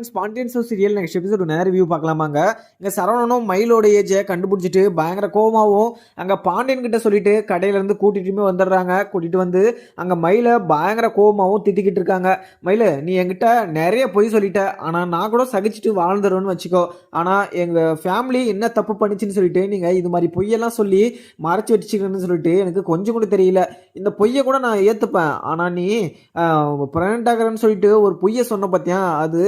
Spontaneous serial next episode நேரம் review பார்க்கலாமாங்க. இங்கே சரவணனும் மயிலோட ஏஜை கண்டுபிடிச்சிட்டு பயங்கர கோவமாகவும் அங்கே பாண்டியன் கிட்ட சொல்லிட்டு கடையிலேருந்து கூட்டிகிட்டுமே வந்துடுறாங்க. கூட்டிகிட்டு வந்து அங்கே மயிலை பயங்கர கோவமாகவும் திட்டிக்கிட்டு இருக்காங்க. மயில, நீ என்கிட்ட நிறைய பொய் சொல்லிட்ட, ஆனால் நான் கூட சகிச்சுட்டு வாழ்ந்துருவேன்னு வச்சுக்கோ. ஆனால் எங்கள் ஃபேமிலி என்ன தப்பு பண்ணிச்சுன்னு சொல்லிட்டு நீங்கள் இது மாதிரி பொய்யெல்லாம் சொல்லி மறைச்சி வச்சுக்கணும்னு சொல்லிட்டு எனக்கு கொஞ்சம் கூட தெரியல. இந்த பொய்யை கூட நான் ஏற்றுப்பேன், ஆனால் நீ ப்ரெக்னென்ட் ஆகிறேன்னு சொல்லிட்டு ஒரு பொய்யை சொன்ன பார்த்தியா, அது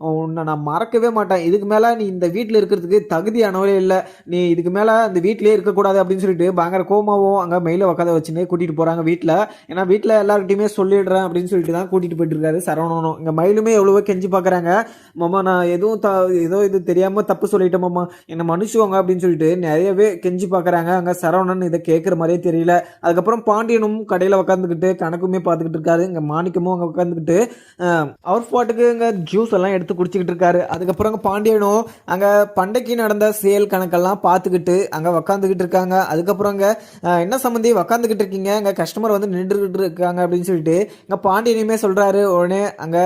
உன்னை நான் மறக்கவே மாட்டேன். இதுக்கு மேலே நீ இந்த வீட்டில் இருக்கிறதுக்கு தகுதியானவரே இல்லை, நீ இதுக்கு மேலே இந்த வீட்டிலே இருக்கக்கூடாது அப்படின்னு சொல்லிட்டு பயங்கர கோமாவும் அங்கே மயிலை உட்காத வச்சுன்னு கூட்டிகிட்டு போகிறாங்க வீட்டில். ஏன்னா வீட்டில் எல்லாருக்கிட்டையுமே சொல்லிடுறேன் அப்படின்னு சொல்லிட்டு தான் கூட்டிகிட்டு போயிட்டு இருக்காரு சரவணனும். இங்கே மயிலுமே எவ்வளவோ கெஞ்சி பார்க்குறாங்க. மாமா, நான் எதுவும் ஏதோ இது தெரியாமல் தப்பு சொல்லிட்டேன் மாமா, என்னை மன்னிச்சுவாங்க அப்படின்னு சொல்லிட்டு நிறையவே கெஞ்சி பார்க்குறாங்க. அங்கே சரவணன் இதை கேட்குற மாதிரியே தெரியல. அதுக்கப்புறம் பாண்டியனும் கடையில் உட்காந்துக்கிட்டு கணக்குமே பார்த்துக்கிட்டு இருக்காரு. இங்கே மாணிக்கமும் அங்கே உட்காந்துக்கிட்டு அவர் பாட்டுக்கு இங்கே ஜூஸ் எல்லாம் எடுத்து குடிச்சிக்கிட்டு இருக்காரு. அதுக்கப்புறம் பாண்டியனும் அங்கே பண்டைக்கு நடந்த சேல் கணக்கெல்லாம் பார்த்துக்கிட்டு அங்கே உக்காந்துக்கிட்டு இருக்காங்க. அதுக்கப்புறம் அங்கே என்ன சம்மந்தி உக்காந்துக்கிட்டு இருக்கீங்க, அங்கே கஸ்டமர் வந்து நின்றுக்கிட்டு இருக்காங்க அப்படின்னு சொல்லிட்டு இங்கே பாண்டியனுமே சொல்கிறாரு. உடனே அங்கே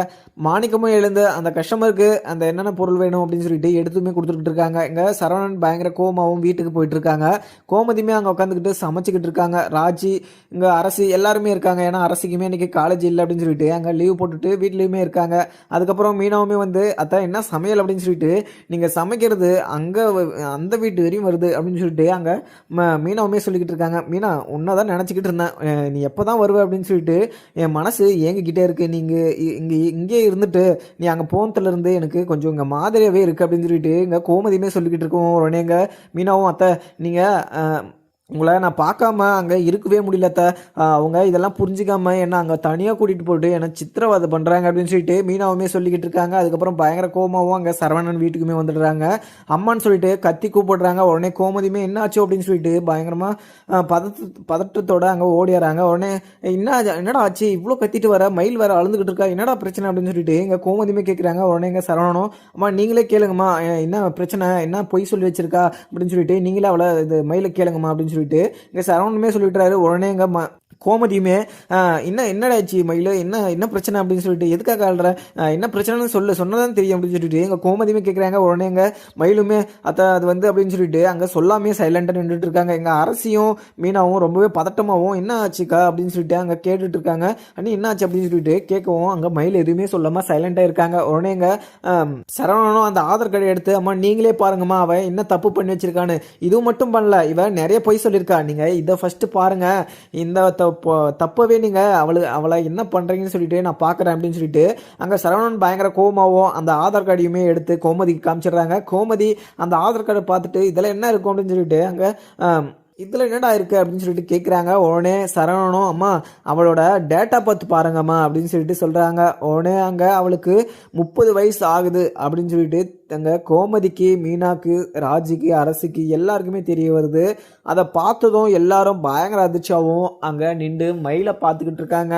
மாணிக்கமும் எழுந்து அந்த கஸ்டமருக்கு அந்த என்னென்ன பொருள் வேணும் அப்படின்னு சொல்லிட்டு எடுத்துமே கொடுத்துக்கிட்டு இருக்காங்க. இங்கே சரவணன் பயங்கர கோமாவும் வீட்டுக்கு போயிட்டு இருக்காங்க. கோமதியுமே அங்கே உட்காந்துக்கிட்டு சமைச்சிக்கிட்டு இருக்காங்க. ராஜி இங்கே அரசி எல்லாருமே இருக்காங்க. ஏன்னா அரசிக்குமே இன்னைக்கு காலேஜ் இல்லை அப்படின்னு சொல்லிட்டு அங்கே லீவ் போட்டுட்டு வீட்லேயுமே இருக்காங்க. அதுக்கப்புறம் மீனாவுமே வந்து அதான் என்ன சமையல் அப்படின்னு சொல்லிட்டு நீங்கள் சமைக்கிறது அங்கே அந்த வீட்டு வரையும் வருது அப்படின்னு சொல்லிட்டு அங்கே மீனாவுமே சொல்லிக்கிட்டு இருக்காங்க. மீனா, உன்னை தான் நினச்சிக்கிட்டு இருந்தேன், நீ எப்போ தான் வருவ அப்படின்னு சொல்லிட்டு என் மனசு ஏங்கிக்கிட்டே இருக்கு. நீங்கள் இங்கே இருந்துட்டு நீ அங்கே போனதுலேருந்து எனக்கு கொஞ்சம் இங்கே மாதிரியாகவே இருக்குது அப்படின்னு சொல்லிட்டு இங்கே கோமதியுமே சொல்லிக்கிட்டு இருக்கோம். உடனே இங்கே மீனாவும், அத்தை நீங்கள் உங்களை நான் பார்க்காம அங்கே இருக்கவே முடியலத்த, அவங்க இதெல்லாம் புரிஞ்சிக்காம என்ன அங்கே தனியாக கூட்டிகிட்டு போட்டு என்னை சித்திரவதை பண்ணுறாங்க அப்படின்னு சொல்லிட்டு மீனாவுமே சொல்லிக்கிட்டு இருக்காங்க. அதுக்கப்புறம் பயங்கர கோமாவும் அங்கே சரவணன் வீட்டுக்குமே வந்துடுறாங்க. அம்மான்னு சொல்லிட்டு கத்தி கூப்பிடுறாங்க. உடனே கோமதியுமே என்ன ஆச்சு அப்படின்னு சொல்லிட்டு பயங்கரமாக பதட்டத்தோடு அங்கே ஓடிடுறாங்க. உடனே என்னடா ஆச்சு, இவ்வளோ கத்திட்டு வர, மயில் வேற அழுந்துக்கிட்டு இருக்கா, என்னடா பிரச்சனை அப்படின்னு சொல்லிட்டு இங்கே கோமதியுமே கேட்குறாங்க. உடனே இங்கே சரவணனும், அம்மா நீங்களே கேளுங்கம்மா, என்ன பிரச்சனை, என்ன பொய் சொல்லி வச்சிருக்கா அப்படின்னு சொல்லிட்டு நீங்களே அவளை இது மயிலை கேளுங்கம்மா அப்படின்னு சொல்லிட்டு இங்க சரவணனுமே சொல்லிவிட்டாரு. உடனே இங்க கோமதியுமே என்னடாச்சு மயில, என்ன பிரச்சனை அப்படின்னு சொல்லிட்டு, எதுக்காக ஆள்ற, என்ன பிரச்சனைன்னு சொன்னதான் தெரியும் அப்படின்னு சொல்லிட்டு எங்கள் கோமதியுமே கேட்குறாங்க. உடனே எங்கள் மயிலுமே அது வந்து அப்படின்னு சொல்லிட்டு அங்கே சொல்லாமே சைலண்டாக நின்றுட்டு இருக்காங்க. எங்கள் அரசியும் மீனாவும் ரொம்பவே பதட்டமாகவும் என்ன ஆச்சுக்கா அப்படின்னு சொல்லிட்டு அங்கே கேட்டுட்டு இருக்காங்க. அண்ணி என்ன ஆச்சு அப்படின்னு சொல்லிட்டு கேட்கவும் அங்கே மயில் எதுவுமே சொல்லாமல் சைலண்டாக இருக்காங்க. உடனே எங்கள் சரவணனும் அந்த ஆதார் கார்டை எடுத்து, அம்மா நீங்களே பாருங்கம்மா அவன் என்ன தப்பு பண்ணி வச்சிருக்கான்னு, இதுவும் மட்டும் பண்ணல, இவன் நிறைய பொய் சொல்லியிருக்கா, நீங்கள் இதை ஃபஸ்ட்டு பாருங்க, இந்த தப்பவே நீங்கள் அவளை என்ன பண்ணுறீங்கன்னு சொல்லிட்டு நான் பார்க்குறேன் அப்படின்னு சொல்லிட்டு அங்கே சரவணன் பயங்கர கோமாவும் அந்த ஆதார் கார்டையுமே எடுத்து கோமதிக்கு காமிச்சிடுறாங்க. கோமதி அந்த ஆதார் கார்டை பார்த்துட்டு இதில் என்ன இருக்கும் அப்படின்னு சொல்லிட்டு அங்கே இதில் என்னடா இருக்குது அப்படின்னு சொல்லிட்டு கேட்குறாங்க. உடனே சரவணனும், அம்மா அவளோட டேட்டா பார்த்து பாருங்கம்மா அப்படின்னு சொல்லிட்டு சொல்கிறாங்க. உடனே அங்கே அவளுக்கு 30 வயசு ஆகுது அப்படின்னு சொல்லிட்டு அங்கே கோமதிக்கு, மீனாக்கு, ராஜிக்கு, அரசிக்கு எல்லாருக்குமே தெரிய வருது. அதை பார்த்ததும் எல்லாரும் பயங்கர அதிர்ச்சியாகவும் அங்கே நின்று மயிலை பார்த்துக்கிட்டு இருக்காங்க.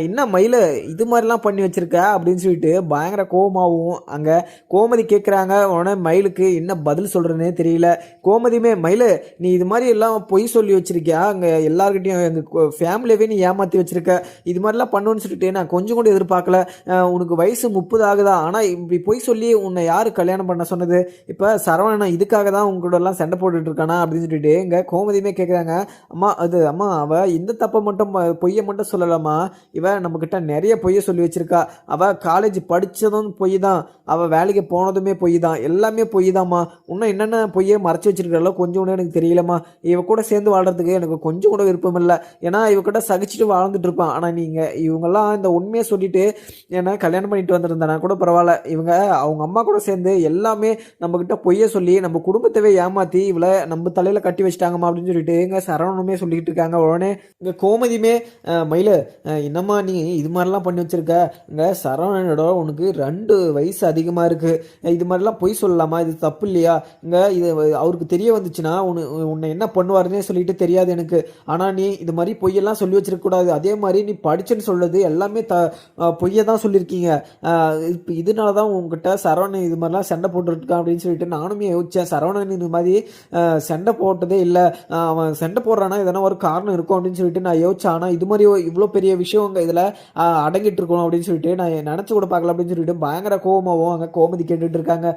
என்ன மயில இது மாதிரிலாம் பண்ணி வச்சிருக்க அப்படின்னு சொல்லிட்டு பயங்கர கோபமாகவும் அங்கே கோமதி கேட்குறாங்க. உடனே மயிலுக்கு என்ன பதில் சொல்கிறேன்னே தெரியல. கோமதியுமே, மயில நீ இது மாதிரி எல்லாம் பொய் சொல்லி வச்சிருக்கியா, அங்கே எல்லாருக்கிட்டையும் எங்கள் ஃபேமிலியவே நீ ஏமாற்றி வச்சிருக்க, இது மாதிரிலாம் பண்ணுன்னு சொல்லிட்டு நான் கொஞ்சம் கூட எதிர்பார்க்கல. உனக்கு வயசு 30 ஆகுதா, ஆனால் இப்படி பொய் சொல்லி உன்னை யாரு கல்யாணம் பண்ண சொன்னது, இப்போ சரவணன் இதுக்காக தான் உங்களோட எல்லாம் சண்டை போட்டுட்டு இருக்கானா அப்படின்னு சொல்லிட்டு எங்க கோமதியுமே கேட்குறாங்க. அம்மா அவள் இந்த தப்பை மட்டும் பொய்யை மட்டும் சொல்லலாமா, இவ நம்ம கிட்ட நிறைய பொய்யை சொல்லி வச்சிருக்கா, அவள் காலேஜ் படித்ததும் பொய் தான், அவள் வேலைக்கு போனதுமே பொய் தான், எல்லாமே பொய் தான்மா, இன்னும் என்னென்ன பொய்யை மறைச்சி வச்சிருக்காளோ கொஞ்சம் கூட எனக்கு தெரியலம்மா, இவ கூட சேர்ந்து வாழ்றதுக்கு எனக்கு கொஞ்சம் கூட விருப்பம் இல்லை, ஏன்னா இவ கிட்ட சகிச்சுட்டு வாழ்ந்துட்டு இருப்பான், ஆனால் நீங்கள் இவங்கெல்லாம் இந்த உண்மையை சொல்லிட்டு ஏன்னா கல்யாணம் பண்ணிட்டு வந்திருந்தானா கூட பரவாயில்ல, இவங்க அவங்க அம்மா கூட சேர்ந்து எல்லாமே நம்மக்கிட்ட பொய்ய சொல்லி நம்ம குடும்பத்தவே ஏமாற்றி இவளை நம்ம தலையில் கட்டி வச்சிட்டாங்கம்மா அப்படின்னு சொல்லிட்டு எங்க சரவணனுமே சொல்லிக்கிட்டு இருக்காங்க. உடனே இங்கே கோமதியுமே, மயில என்னம்மா நீ இது மாதிரிலாம் பண்ணி வச்சிருக்க, இங்கே சரவணனோட உனக்கு 2 வயசு அதிகமாக இருக்குது, இது மாதிரிலாம் பொய் சொல்லலாமா, இது தப்பு இல்லையா, இங்கே இது அவருக்கு தெரிய வந்துச்சுன்னா உன்னை என்ன பண்ணுவாங்க பண்ணுவாருன்னே சொல்லிட்டு தெரியாது எனக்கு. ஆனால் நீ இது மாதிரி பொய்யெல்லாம் சொல்லி வச்சிருக்கக்கூடாது. அதே மாதிரி நீ படிச்சேன்னு சொல்லுது எல்லாமே பொய்யை தான் சொல்லியிருக்கீங்க. இப்போ இதனால தான் உங்ககிட்ட சரவணன் இது மாதிரிலாம் சண்டை போட்டுருக்கான் அப்படின்னு சொல்லிட்டு நானுமே யோசித்தேன். சரவணன் இது மாதிரி சண்டை போட்டதே இல்லை, அவன் சண்டை போடுறான்னா எதனா ஒரு காரணம் இருக்கும் அப்படின்னு சொல்லிட்டு நான் யோசிச்சேன். ஆனால் இது மாதிரி இவ்வளோ பெரிய விஷயம் அங்கே இதில் அடங்கிட்டு இருக்கணும் அப்படின்னு சொல்லிட்டு நான் நினச்சி கூட பார்க்கல அப்படின்னு சொல்லிட்டு பயங்கர கோபமாகவும் அங்கே கோமதி கேட்டுட்டு இருக்காங்க.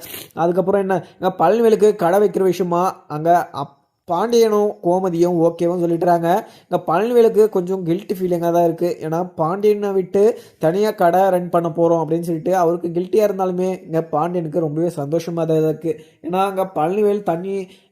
அதுக்கப்புறம் என்ன பழனிவேலுக்கு கடை வைக்கிற விஷயமா அங்கே பாண்டியனும் கோமதியும் ஓகேவும் சொல்லிட்டுறாங்க. இங்கே பழனிவேலுக்கு கொஞ்சம் கில்ட்டி ஃபீலிங்காக தான் இருக்குது. ஏன்னா பாண்டியனை விட்டு தனியாக கடை ரன் பண்ண போகிறோம் அப்படின்னு சொல்லிட்டு அவருக்கு கில்ட்டியாக இருந்தாலுமே இங்கே பாண்டியனுக்கு ரொம்பவே சந்தோஷமாக தான் இருக்குது. ஏன்னா அங்கே பழனிவேல்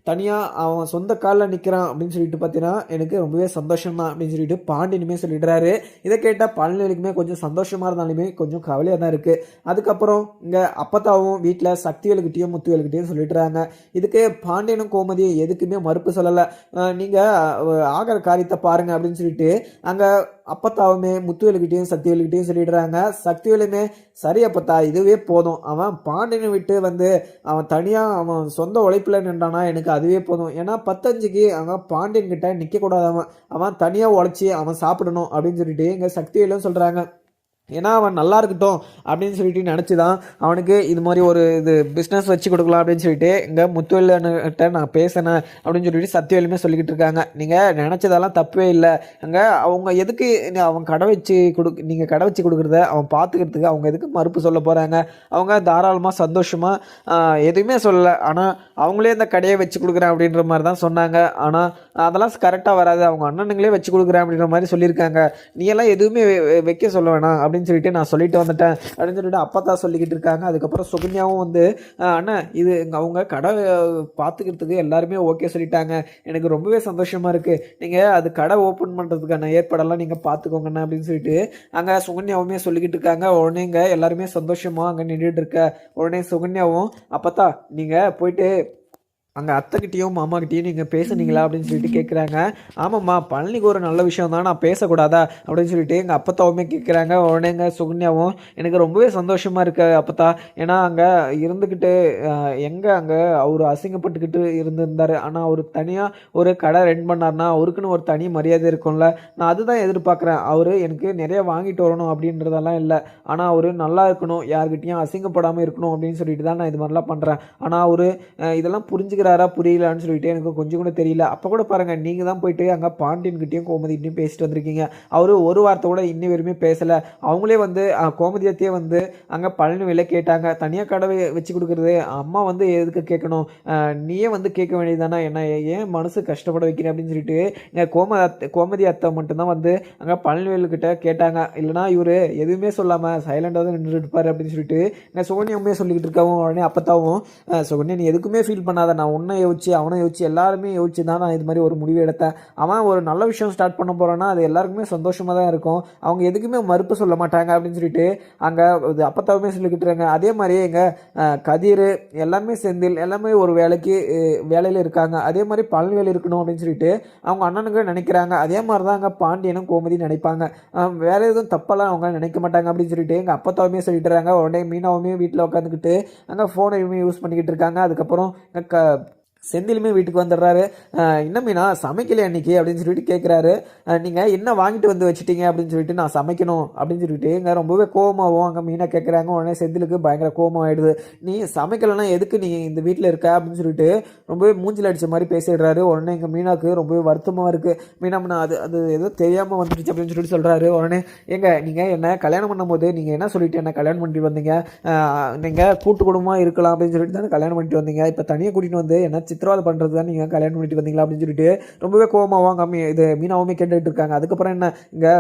தனியாக அவன் சொந்த காலில் நிற்கிறான் அப்படின்னு சொல்லிட்டு பார்த்தீங்கன்னா எனக்கு ரொம்பவே சந்தோஷம் தான் அப்படின்னு சொல்லிட்டு பாண்டியனுமே சொல்லிடுறாரு. இதை கேட்டால் பழனிவேலுக்குமே கொஞ்சம் சந்தோஷமாக இருந்தாலுமே கொஞ்சம் கவலையாக தான் இருக்குது. அதுக்கப்புறம் இங்கே அப்பத்தாவும் வீட்டில் சக்திவேலுக்கிட்டையும் முத்துவேலுக்கிட்டையும் சொல்லிடுறாங்க. இதுக்கு பாண்டியனும் கோமதியும் எதுக்குமே மறுப்பு சொல்லலை. நீங்கள் ஆகிற காரியத்தை பாருங்கள் அப்படின்னு சொல்லிட்டு அங்கே அப்பத்தாவுமே முத்துவேலுக்கிட்டையும் சக்திவேலுக்கிட்டையும் சொல்லிடுறாங்க. சக்திவேலுமே சரி அப்பத்தா இதுவே போதும், அவன் பாண்டியனை விட்டு அவன் தனியாக அவன் சொந்த உழைப்பில் நின்றானா எனக்கு அதுவே போதும். ஏன்னா 10-5க்கு அவன் பாண்டியன் கிட்ட நிற்கக்கூடாது, அவன் தனியாக உழைச்சி அவன் சாப்பிடணும் அப்படின்னு சொல்லிட்டு இங்கே சக்திவேலும் சொல்கிறாங்க. ஏன்னா அவன் நல்லா இருக்கட்டும் அப்படின்னு சொல்லிட்டு நினச்சி தான் அவனுக்கு இது மாதிரி ஒரு இது பிஸ்னஸ் வச்சு கொடுக்கலாம் அப்படின்னு சொல்லிட்டு இங்கே முத்துவேலுக்கிட்ட நான் பேசினேன் அப்படின்னு சொல்லிட்டு சத்தியவேலுமே சொல்லிக்கிட்டு இருக்காங்க. நீங்கள் நினச்சதெல்லாம் தப்பே இல்லை. அங்கே அவங்க எதுக்கு அவன் கடை வச்சு நீங்கள் கடை வச்சு கொடுக்குறத அவன் பார்த்துக்கிறதுக்கு அவங்க எதுக்கு மறுப்பு சொல்ல போகிறாங்க? அவங்க தாராளமாக சந்தோஷமாக எதுவுமே சொல்லலை. ஆனால் அவங்களே இந்த கடையை வச்சு கொடுக்குறேன் அப்படின்ற மாதிரி தான் சொன்னாங்க. ஆனால் அதெல்லாம் கரெக்டாக வராது, அவங்க அண்ணனுங்களே வச்சு கொடுக்குறேன் அப்படின்ற மாதிரி சொல்லியிருக்காங்க. நீ எல்லாம் எதுவுமே வைக்க சொல்ல வேணாம் அப்படின்னு சொல்லிட்டு நான் சொல்லிட்டு வந்துட்டேன் அப்படின்னு சொல்லிட்டு அப்பா சொல்லிக்கிட்டு இருக்காங்க. அதுக்கப்புறம் சுகன்யாவும் அண்ணன் இது அவங்க கடை பார்த்துக்கிறதுக்கு எல்லாருமே ஓகே சொல்லிட்டாங்க, எனக்கு ரொம்பவே சந்தோஷமாக இருக்குது, நீங்கள் அது கடை ஓப்பன் பண்ணுறதுக்கான ஏற்பாடெல்லாம் நீங்கள் பார்த்துக்கோங்கண்ணா அப்படின்னு சொல்லிட்டு அங்கே சுகன்யாவுமே சொல்லிக்கிட்டு இருக்காங்க. உடனே இங்கே எல்லாருமே சந்தோஷமாக அங்கே நின்றுட்டு இருக்க உடனே சுகன்யாவும் அப்பத்தா நீங்கள் போயிட்டு அங்கே அத்தைக்கிட்டையும் மாமாக்கிட்டையும் நீங்கள் பேசுனீங்களா அப்படின்னு சொல்லிட்டு கேட்குறாங்க. ஆமாம்மா பழனிக்கு ஒரு நல்ல விஷயம் தான், நான் பேசக்கூடாதா அப்படின்னு சொல்லிட்டு எங்கள் அப்பத்தாவுமே கேட்குறாங்க. உடனே எங்கள் சுகன்யாவும் எனக்கு ரொம்பவே சந்தோஷமாக இருக்கு அப்பத்தா, ஏன்னா அங்கே இருந்துக்கிட்டு அங்கே அவர் அசிங்கப்பட்டுக்கிட்டு இருந்திருந்தார். ஆனால் அவர் தனியாக ஒரு கடை ரன் பண்ணார்னா அவருக்குன்னு ஒரு தனி மரியாதை இருக்கும்ல, நான் அதுதான் எதிர்பார்க்குறேன். அவர் எனக்கு நிறைய வாங்கிட்டு வரணும் அப்படின்றதெல்லாம் இல்லை, ஆனால் அவர் நல்லா இருக்கணும், யார்கிட்டையும் அசிங்கப்படாமல் இருக்கணும் அப்படின்னு சொல்லிட்டு தான் நான் இது மாதிரிலாம் பண்ணுறேன். ஆனால் அவர் இதெல்லாம் புரியலான்னு சொல்லிட்டு எனக்கு கொஞ்சம் கூட தெரியல. அப்போ கூட பாருங்கள் நீங்கள் தான் போயிட்டு அங்கே பாண்டியன்கிட்டையும் கோமதிக்கிட்டையும் பேசிட்டு வந்திருக்கீங்க. அவர் ஒரு வார்த்தை கூட இன்னி வரையுமே பேசலை. அவங்களே கோமதியத்தையே அங்கே பழனிவேலை கேட்டாங்க, தனியாக கடை வச்சு கொடுக்குறது அம்மா எதுக்கு கேட்கணும், நீயே கேட்க வேண்டியதானே, என்ன ஏன் மனசு கஷ்டப்பட வைக்கிறேன் அப்படின்னு சொல்லிட்டு இங்கே கோமதி அத்தை மட்டும்தான் அங்கே பழனிவேலுக்கிட்ட கேட்டாங்க. இல்லைனா இவர் எதுவுமே சொல்லாமல் சைலண்டாக தான் நின்றுட்டு இருப்பார் அப்படின்னு சொல்லிட்டு இங்கே சுகன்யாவுமே சொல்லிக்கிட்டு இருக்காவும். உடனே அப்பத்தாவும் சுகன்யா நீ எதுக்குமே ஃபீல் பண்ணாத, நான் உன்னை யோசிச்சு அவனை யோசிச்சு எல்லாருமே யோசிச்சு தான் நான் இது மாதிரி ஒரு முடிவு எடுத்தேன். அவன் ஒரு நல்ல விஷயம் ஸ்டார்ட் பண்ண போகிறான்னா அது எல்லாருக்குமே சந்தோஷமாக தான் இருக்கும், அவங்க எதுக்குமே மறுப்பு சொல்ல மாட்டாங்க அப்படின்னு சொல்லிட்டு அங்கே அப்பத்தாவுமே சொல்லிக்கிட்டு இருக்காங்க. அதே மாதிரி எங்கள் கதிர் எல்லாமே செந்தில் எல்லாமே ஒரு வேலையில் இருக்காங்க, அதே மாதிரி பழனிவேல் இருக்கணும் அப்படின்னு சொல்லிட்டு அவங்க அண்ணனுக்கு நினைக்கிறாங்க. அதே மாதிரி தான் அங்கே பாண்டியனும் கோமதி நினைப்பாங்க, வேறு எதுவும் தப்பெல்லாம் அவங்க நினைக்க மாட்டாங்க அப்படின்னு சொல்லிட்டு எங்கள் அப்பத்தாவுமே சொல்லிட்டுறாங்க. உடனே மீனாவுமே வீட்டில் உட்காந்துக்கிட்டு அங்கே ஃபோனையுமே யூஸ் பண்ணிக்கிட்டு இருக்காங்க. அதுக்கப்புறம் செந்திலுமே வீட்டுக்கு வந்துடுறாரு. இன்னும் மீனா சமைக்கல அன்றைக்கி அப்படின்னு சொல்லிட்டு கேட்குறாரு. நீங்கள் என்ன வாங்கிட்டு வச்சுட்டீங்க அப்படின்னு சொல்லிட்டு நான் சமைக்கணும் அப்படின்னு சொல்லிட்டு இங்கே ரொம்பவே கோவமாகவும் அங்கே மீனா கேட்குறாங்க. உடனே செந்திலுக்கு பயங்கர கோவமாகிடுது. நீ சமைக்கலைன்னா எதுக்கு நீ இந்த வீட்டில் இருக்க அப்படின்னு சொல்லிட்டு ரொம்பவே மூஞ்சில் அடித்த மாதிரி பேசிடுறாரு. உடனே எங்கள் மீனாவுக்கு ரொம்பவே வருத்தமாக இருக்குது. மீனா அது ஏதோ தெரியாமல் வந்துடுச்சு அப்படின்னு சொல்லிட்டு சொல்கிறாரு. உடனே நீங்கள் என்ன கல்யாணம் பண்ணும்போது நீங்கள் என்ன சொல்லிட்டு என்ன கல்யாணம் பண்ணிட்டு வந்தீங்க, நீங்கள் கூட்டு குடும்பமாக இருக்கலாம் அப்படின்னு சொல்லிட்டு தானே கல்யாணம் பண்ணிட்டு வந்தீங்க, இப்போ தனியாக கூட்டிகிட்டு என்ன சித்திரவாதை பண்ணுறது தான் நீங்கள் கல்யாணம் பண்ணிட்டு வந்தீங்களா அப்படின்னு சொல்லிட்டு ரொம்பவே கோவமாகவும் இது மீனாவுமே கேட்டுட்டு இருக்காங்க. அதுக்கப்புறம் என்ன இங்கே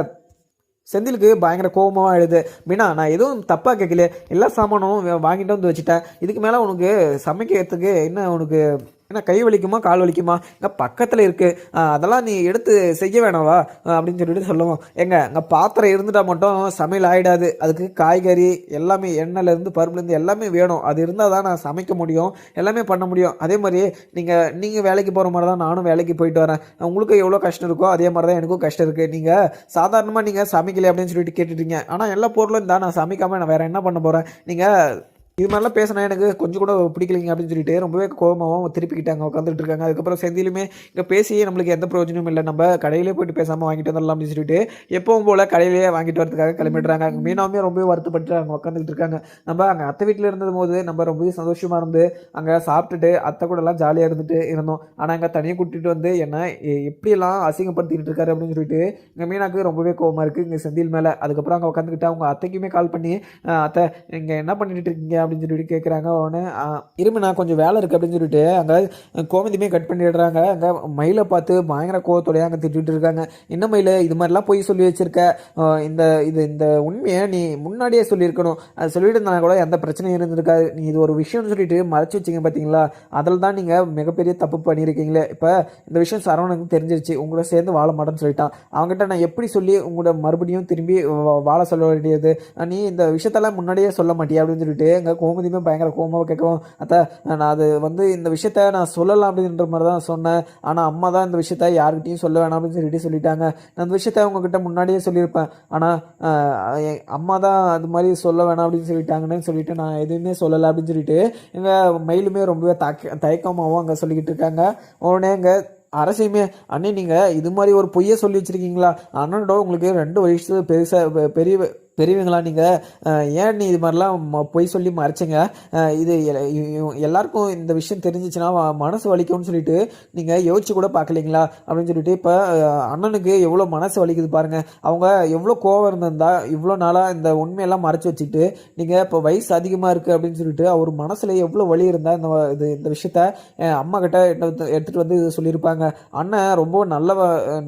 செந்திலுக்கு பயங்கர கோபமாக எழுது. மீனா நான் எதுவும் தப்பாக கேட்கல, எல்லா சாமானும் வாங்கிட்டு வச்சுட்டேன், இதுக்கு மேலே உனக்கு சமைக்கிறதுக்கு என்ன உனக்கு ஏன்னா கை வலிக்குமா கால் வலிக்குமா, இங்கே பக்கத்தில் இருக்குது, அதெல்லாம் நீ எடுத்து செய்ய வேணாவா அப்படின்னு சொல்லிட்டு சொல்லுவோம். அங்கே பாத்திரம் இருந்துட்டால் மட்டும் சமையல் ஆகிடாது, அதுக்கு காய்கறி எல்லாமே எண்ணெயிலேருந்து பருப்புலேருந்து எல்லாமே வேணும், அது இருந்தால் தான் நான் சமைக்க முடியும், எல்லாமே பண்ண முடியும். அதே மாதிரி நீங்கள் வேலைக்கு போகிற மாதிரி தான் நானும் வேலைக்கு போயிட்டு வரேன், உங்களுக்கு எவ்வளோ கஷ்டம் இருக்கோ அதே மாதிரி தான் எனக்கும் கஷ்டம் இருக்குது. நீங்கள் சாதாரணமாக நீங்கள் சமைக்கலை அப்படின்னு சொல்லிட்டு கேட்டுட்டீங்க, ஆனால் எல்லா பொருளும் தான் நான் சமைக்காமல் நான் வேறு என்ன பண்ண போகிறேன், நீங்கள் இது மாதிரிலாம் பேசினா எனக்கு கொஞ்சம் கூட பிடிக்கலைங்க அப்படின்னு சொல்லிட்டு ரொம்பவே கோபமாகவும் திருப்பிக்கிட்டாங்க உட்காந்துட்டு இருக்காங்க. அதுக்கப்புறம் செந்திலுமே இங்கே பேசி நம்மளுக்கு எந்த பிரயோஜனமும் இல்லை, நம்ம கடையிலே போயிட்டு பேசாமல் வாங்கிட்டு வந்துடலாம் அப்படின்னு சொல்லிட்டு எப்பவும் போல் கடையிலேயே வாங்கிட்டு வரதுக்காக கிளம்பிடுறாங்க. அங்கே மீனாவுமே ரொம்பவே வருத்தப்பட்டு அங்கே உட்காந்துட்டு இருக்காங்க. நம்ம அங்கே அத்தை வீட்டில் இருந்தது போது நம்ம ரொம்பவே சந்தோஷமாக இருந்து அங்கே சாப்பிட்டுட்டு அத்தை கூடலாம் ஜாலியாக இருந்தோம். ஆனால் அங்கே தனியாக கூட்டிகிட்டு வந்து என்ன எப்படியெல்லாம் அசிங்கப்படுத்திட்டு இருக்காரு அப்படின்னு சொல்லிட்டு இங்கே மீனாக்கு ரொம்பவே கோபமாக இருக்குது இங்கே செந்தில் மேலே. அதுக்கப்புறம் அங்கே உட்காந்துக்கிட்டு அவங்க அத்தைக்குமே கால் பண்ணி அத்தை இங்கே என்ன பண்ணிட்டு இருக்கீங்க அப்படின்னு சொல்லிட்டு கேட்குறாங்க. உடனே இரும்பு நான் கொஞ்சம் வேலை இருக்குது அப்படின்னு சொல்லிட்டு அங்கே கோமதியுமே கட் பண்ணிடுறாங்க. அங்கே மயிலை பார்த்து பயங்கர கோவத்தோடையாக அங்கே திட்டிகிட்டு இருக்காங்க. என்ன மயில் இது மாதிரிலாம் போய் சொல்லி வச்சிருக்க, இந்த உண்மையை நீ முன்னாடியே சொல்லியிருக்கணும், அது சொல்லிட்டு இருந்தா கூட எந்த பிரச்சனையும் இருந்திருக்காது, நீ இது ஒரு விஷயம்னு சொல்லிட்டு மறைச்சி வச்சிங்க பார்த்தீங்களா, அதில் தான் நீங்கள் மிகப்பெரிய தப்பு பண்ணியிருக்கீங்களே. இப்போ இந்த விஷயம் சரவணனுக்கு தெரிஞ்சிருச்சு, உங்களோட சேர்ந்து வாழ மாட்டேன்னு சொல்லிட்டான். அவங்ககிட்ட நான் எப்படி சொல்லி உங்களோட மறுபடியும் திரும்பி வாழ சொல்ல வேண்டியது, நீ இந்த விஷயத்தெல்லாம் முன்னாடியே சொல்ல மாட்டியா அப்படின்னு சொல்லிட்டு எங்கள் கோமதியுமே பயங்கர கோபமாக கேட்கவும், அத்தை நான் அது இந்த விஷயத்த நான் சொல்லலாம் அப்படின்ற மாதிரி தான் சொன்னேன், ஆனால் அம்மா தான் இந்த விஷயத்த யாருக்கிட்டையும் சொல்ல வேணாம் அப்படின்னு சொல்லிட்டாங்க, நான் இந்த விஷயத்த உங்ககிட்ட முன்னாடியே சொல்லியிருப்பேன், ஆனால் அம்மா தான் அது மாதிரி சொல்ல வேணாம் அப்படின்னு சொல்லிட்டாங்கன்னு சொல்லிட்டு நான் எதுவுமே சொல்லலை அப்படின்னு சொல்லிட்டு எங்கள் மயிலுமே ரொம்பவே தயக்கமாகவும் அங்கே சொல்லிக்கிட்டு இருக்காங்க. உடனே எங்கள் அரசையுமே அண்ணே நீங்கள் இது மாதிரி ஒரு பொய்யை சொல்லி வச்சுருக்கீங்களா, அண்ணனோட உங்களுக்கு 2 வயசு பெரியவங்களா நீங்கள், ஏன் நீ இது மாதிரிலாம் பொய் சொல்லி மறைச்சிங்க, இது எல்லாருக்கும் இந்த விஷயம் தெரிஞ்சிச்சுன்னா மனசு வலிக்கும்னு சொல்லிட்டு நீங்கள் யோசிச்சு கூட பார்க்கலீங்களா அப்படின்னு சொல்லிட்டு இப்போ அண்ணனுக்கு எவ்வளோ மனசு வலிக்குது பாருங்கள், அவங்க எவ்வளோ கோவம் இருந்திருந்தா இவ்வளோ நாளாக இந்த உண்மையெல்லாம் மறைச்சி வச்சுக்கிட்டு நீங்கள் இப்போ வயசு அதிகமாக இருக்குது அப்படின்னு சொல்லிட்டு அவர் மனசில் எவ்வளோ வலி இருந்தால் இந்த விஷயத்த அம்மா கிட்ட எடுத்துகிட்டு வந்து சொல்லியிருப்பாங்க. அண்ணன் ரொம்ப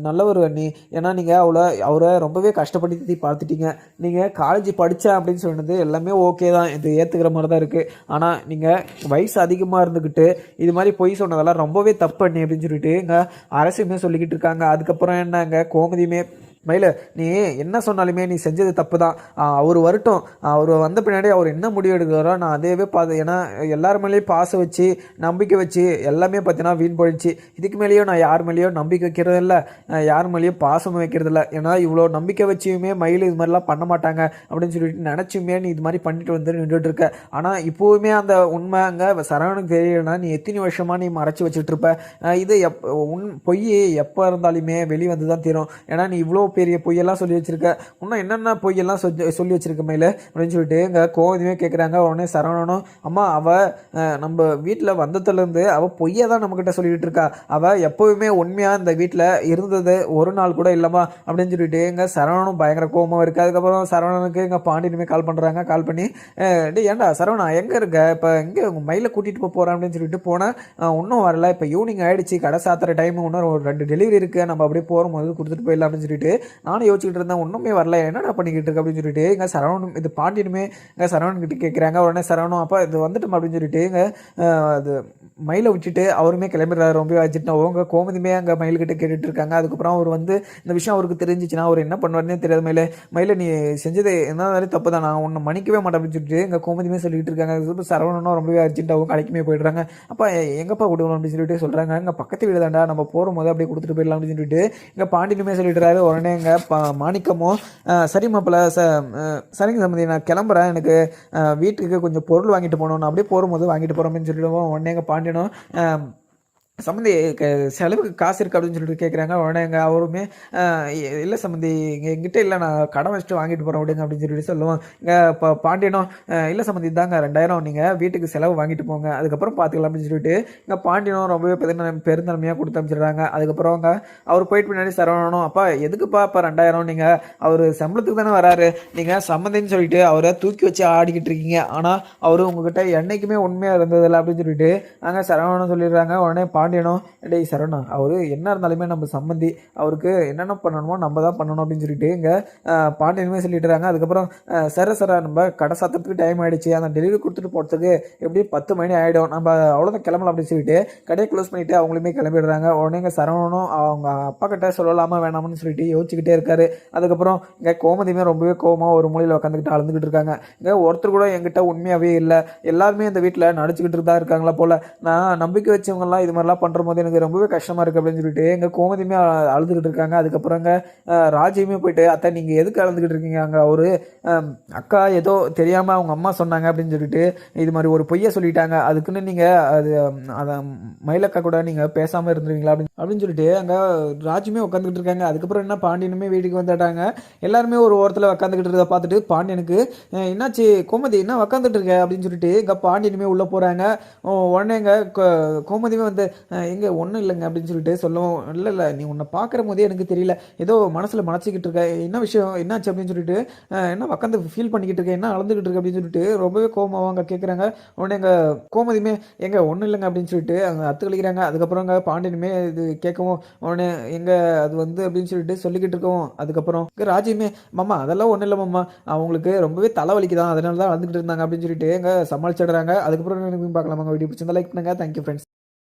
நல்லவர் அண்ணி, ஏன்னா நீங்கள் அவரை ரொம்பவே கஷ்டப்படுத்தி பார்த்துட்டீங்க, நீங்கள் காலேஜ் படித்தேன் அப்படின்னு சொன்னது எல்லாமே ஓகே தான், இது ஏற்றுக்கிற மாதிரி தான் இருக்குது, ஆனால் நீங்கள் வயசு அதிகமாக இருந்துக்கிட்டு இது மாதிரி பொய் சொன்னதெல்லாம் ரொம்பவே தப்பு பண்ணி அப்படின்னு சொல்லிட்டு இங்கே அரசுமே சொல்லிக்கிட்டு இருக்காங்க. அதுக்கப்புறம் என்னங்க கோமதியுமே மயில நீ என்ன சொன்னாலுமே நீ செஞ்சது தப்பு தான், அவர் வரட்டும், அவர் வந்த பின்னாடி அவர் என்ன முடிவு எடுக்கிறாரோ நான் அதேவே பார்த்து, ஏன்னா எல்லார் மேலேயும் பாசம் வச்சு நம்பிக்கை வச்சு எல்லாமே பார்த்தீங்கன்னா வீண் போயிடுச்சு, இதுக்கு மேலேயும் நான் யார் மேலேயும் நம்பிக்கை வைக்கிறது இல்லை, யார் மேலேயும் பாசம் வைக்கிறது இல்லை, ஏன்னா இவ்வளோ நம்பிக்கை வச்சுமே மயில் இது மாதிரிலாம் பண்ண மாட்டாங்க அப்படின்னு சொல்லிட்டு நினச்சுமே நீ இது மாதிரி பண்ணிட்டு வந்து நின்றுட்டு இருக்க, ஆனால் இப்போவுமே அந்த உண்மை அங்கே சரவணுக்கு தெரியலன்னா நீ எத்தனை வருஷமாக நீ மறைச்சி வச்சுட்டு இருப்ப, இது பொய் எப்போ இருந்தாலுமே வெளியே வந்து தான் தீரும், ஏன்னா நீ இவ்வளோ பெரிய பொய்யெல்லாம் சொல்லி வச்சிருக்க, இன்னும் என்னென்ன பொய்யெல்லாம் சொல்லி வச்சிருக்க மயில அப்படின்னு சொல்லிட்டு எங்க கோவமே கேட்குறாங்க. உடனே சரவணனும் அம்மா அவள் நம்ம வீட்டில் வந்ததுலேருந்து அவள் பொய்யை தான் நம்மக்கிட்ட சொல்லிக்கிட்டு இருக்கா, அவள் எப்போவுமே உண்மையாக இந்த வீட்டில் இருந்தது ஒரு நாள் கூட இல்லைம்மா அப்படின்னு சொல்லிட்டு எங்கள் சரவணனும் பயங்கர கோவமாக இருக்குது. அதுக்கப்புறம் சரவணனுக்கு எங்கள் பாண்டியனுமே கால் பண்ணுறாங்க. கால் பண்ணி ஏன்டா சரவணா எங்கே இருக்க, இப்போ எங்கே உங்கள் மயிலை கூட்டிகிட்டு போகிறேன் அப்படின்னு சொல்லிட்டு போனேன், இன்னும் வரல, இப்போ ஈவினிங் ஆகிடுச்சு, கடை சாத்துற டைம், இன்னும் ஒரு 2 டெலிவரி இருக்குது, நம்ம அப்படியே போகும்போது கொடுத்துட்டு போயிடலாம் அப்படின்னு சொல்லிட்டு நானும் யோசிச்சுட்டு இருந்தேன், ஒன்றுமே வரல, என்னடா பண்ணிக்கிட்டு இருக்கு அப்படின்னு சொல்லிட்டு எங்கள் சரவணன் இது பாண்டியனுமே எங்கள் சரவணன் கிட்ட கேட்குறாங்க. உடனே சரவணம் அப்போ இது வந்துட்டோம் அப்படின்னு சொல்லிட்டு எங்கள் அது மயிலை விட்டுட்டு அவருமே கிளம்பிடுறாரு. ரொம்ப வச்சுட்டு அவங்க கோமதியுமே அங்கே மயில்கிட்ட கேட்டுட்டு இருக்காங்க. அதுக்கப்புறம் அவர் இந்த விஷயம் அவருக்கு தெரிஞ்சிச்சுன்னா அவர் என்ன பண்ணுவார்னே தெரியாது. மயிலை நீ செஞ்சது என்ன தப்பு தான், நான் ஒன்று மன்னிக்கவே மாட்டேன் அப்படின்னு சொல்லிட்டு எங்கள் கோமதியுமே சொல்லிட்டு இருக்காங்க. சரவணனும் ரொம்பவே அர்ஜென்ட்டாகவும் கடைக்குமே போயிடுறாங்க. அப்போ எங்கப்பா கொடுக்கணும் அப்படின்னு சொல்லிட்டு சொல்கிறாங்க. எங்கள் பக்கத்து வீடு தாண்டா, நம்ம போகும்போது அப்படியே கொடுத்துட்டு போயிடலாம் அப்படின்னு சொல்லிட்டு எங்கள் பாண்டியனுமே சொல்லிட்டுறாரு. உடனே எங்கள் மாணிக்கமும் சரி மாப்பிள்ள சரிங்க சம்பந்தி நான் கிளம்புறேன், எனக்கு வீட்டுக்கு கொஞ்சம் பொருள் வாங்கிட்டு போகணும், நான் அப்படியே போகும்போது வாங்கிட்டு போகிறோம் அப்படின்னு சொல்லிடுவோம். உடனே எங்கள் பாண்டியனும் சம்மந்தி செலவுக்கு காசு இருக்குது அப்படின்னு சொல்லிட்டு கேட்குறாங்க. உடனே எங்கள் அவருமே இல்லை சம்மந்தி எங்கிட்ட இல்லை, நான் கடன் வச்சுட்டு வாங்கிட்டு போகிறேன் விடுங்க அப்படின்னு சொல்லிட்டு சொல்லுவோம். இங்கே இப்போ பாண்டியனும் இல்லை சம்மந்தி தாங்க 2000 நீங்கள் வீட்டுக்கு செலவு வாங்கிட்டு போங்க, அதுக்கப்புறம் பார்த்துக்கலாம் அப்படின்னு சொல்லிட்டு இங்கே பாண்டியனும் ரொம்பவே பெருந்தன்மையாக கொடுத்து அமைச்சிடுறாங்க. அதுக்கப்புறம் அங்கே அவர் போயிட்டு பின்னாடி சரவணனும் அப்பா எதுக்குப்பா இப்போ 2000, நீங்கள் அவர் சம்பளத்துக்கு தானே வராரு, நீங்கள் சம்மந்தின்னு சொல்லிட்டு அவரை தூக்கி வச்சு ஆடிக்கிட்டு இருக்கீங்க, ஆனால் அவர் உங்ககிட்ட என்றைக்குமே உண்மையாக இருந்ததில்லை அப்படின்னு சொல்லிட்டு அங்கே சரவணனும் சொல்லிடுறாங்க. உடனே பாண்டியனும் டேய் சரவணா அவர் என்ன இருந்தாலுமே நம்ம சம்பந்தி, அவருக்கு என்னென்ன பண்ணணுமோ நம்ம தான் பண்ணணும் அப்படின்னு சொல்லிட்டு இங்கே பாண்டியனுமே சொல்லிட்டுறாங்க. அதுக்கப்புறம் சர நம்ம கடை சாத்துறதுக்கு டைம் ஆகிடுச்சு, அந்த டெலிவரி கொடுத்துட்டு போகிறதுக்கு எப்படியும் 10 மணி ஆகிடும், நம்ம அவ்வளோதான் கிளம்பலாம் அப்படின்னு சொல்லிட்டு கடையை க்ளோஸ் பண்ணிவிட்டு அவங்களுமே கிளம்பிடுறாங்க. உடனே இங்கே சரவணனும் அவங்க அப்பா கிட்ட சொல்லலாமா வேணாம்னு சொல்லிட்டு யோசிச்சுக்கிட்டே இருக்காரு. அதுக்கப்புறம் இங்கே கோமதியுமே ரொம்பவே கோவமாக ஒரு மூலையில் உட்காந்துக்கிட்டு அழுந்துக்கிட்டு இருக்காங்க. இங்கே ஒருத்தர் கூட என்கிட்ட உண்மையாகவே இல்லை, எல்லாருமே இந்த வீட்டில் நடிச்சுக்கிட்டு தான் இருக்காங்களா போல், நான் நம்பிக்கை வச்சவங்கலாம் இது மாதிரிலாம் இதெல்லாம் பண்ணுற போது எனக்கு ரொம்பவே கஷ்டமாக இருக்குது அப்படின்னு சொல்லிட்டு எங்கள் கோமதியுமே அழுதுகிட்டு இருக்காங்க. அதுக்கப்புறம் ராஜியுமே போயிட்டு அத்தை நீங்கள் எதுக்கு அழுதுகிட்டு இருக்கீங்க, அங்கே ஒரு அக்கா ஏதோ தெரியாமல் அவங்க அம்மா சொன்னாங்க அப்படின்னு சொல்லிட்டு இது மாதிரி ஒரு பொய்யை சொல்லிட்டாங்க, அதுக்குன்னு நீங்கள் அது அதை மயிலக்கா கூட நீங்கள் பேசாமல் இருந்துருவீங்களா அப்படின்னு சொல்லிட்டு அங்கே ராஜுமே உட்காந்துக்கிட்டு இருக்காங்க. அதுக்கப்புறம் என்ன பாண்டியனுமே வீட்டுக்கு வந்துட்டாங்க. எல்லாருமே ஒரு ஓரத்தில் உட்காந்துக்கிட்டு இருக்கிறத பார்த்துட்டு பாண்டியனுக்கு என்னாச்சு கோமதி என்ன உட்காந்துட்டு இருக்க அப்படின்னு சொல்லிட்டு இங்கே பாண்டியனுமே உள்ளே போகிறாங்க. உடனே எங்க கோமதியுமே வந்து எங்கே ஒன்றும் இல்லைங்க அப்படின்னு சொல்லிட்டு சொல்லவும், இல்லை நீ உன்னை பார்க்குற போதே எனக்கு தெரியல, ஏதோ மனசில் மனச்சிக்கிட்டு இருக்க, என்ன விஷயம் என்னாச்சு அப்படின்னு சொல்லிட்டு என்ன உட்காந்து ஃபீல் பண்ணிக்கிட்டு இருக்க, என்ன அளந்துக்கிட்டு இருக்க அப்படின்னு சொல்லிட்டு ரொம்பவே கோமாவும் அங்கே கேட்குறாங்க. உடனே எங்கள் கோமதியுமே எங்கே ஒன்றும் இல்லைங்க அப்படின்னு சொல்லிட்டு அங்கே அத்துக்கழிக்கிறாங்க. அதுக்கப்புறம் அங்கே பாண்டியனுமே இது கேட்கவும் உடனே எங்கே அது வந்து அப்படின்னு சொல்லிட்டு சொல்லிக்கிட்டு இருக்கவும், அதுக்கப்புறம் ராஜியுமே மாமா அதெல்லாம் ஒன்றும் இல்லை மாமா, அவங்களுக்கு ரொம்பவே தலைவலிக்கு தான், அதனால தான் வந்துக்கிட்டு இருந்தாங்க அப்படின்னு சொல்லிட்டு எங்கே சமாளிச்சிடுறாங்க. அதுக்கப்புறம் எனக்கு பார்க்கலாமாங்க. வீடியோ பிடிச்சிருந்தா லைக் பண்ணுங்கள். Thank you friends.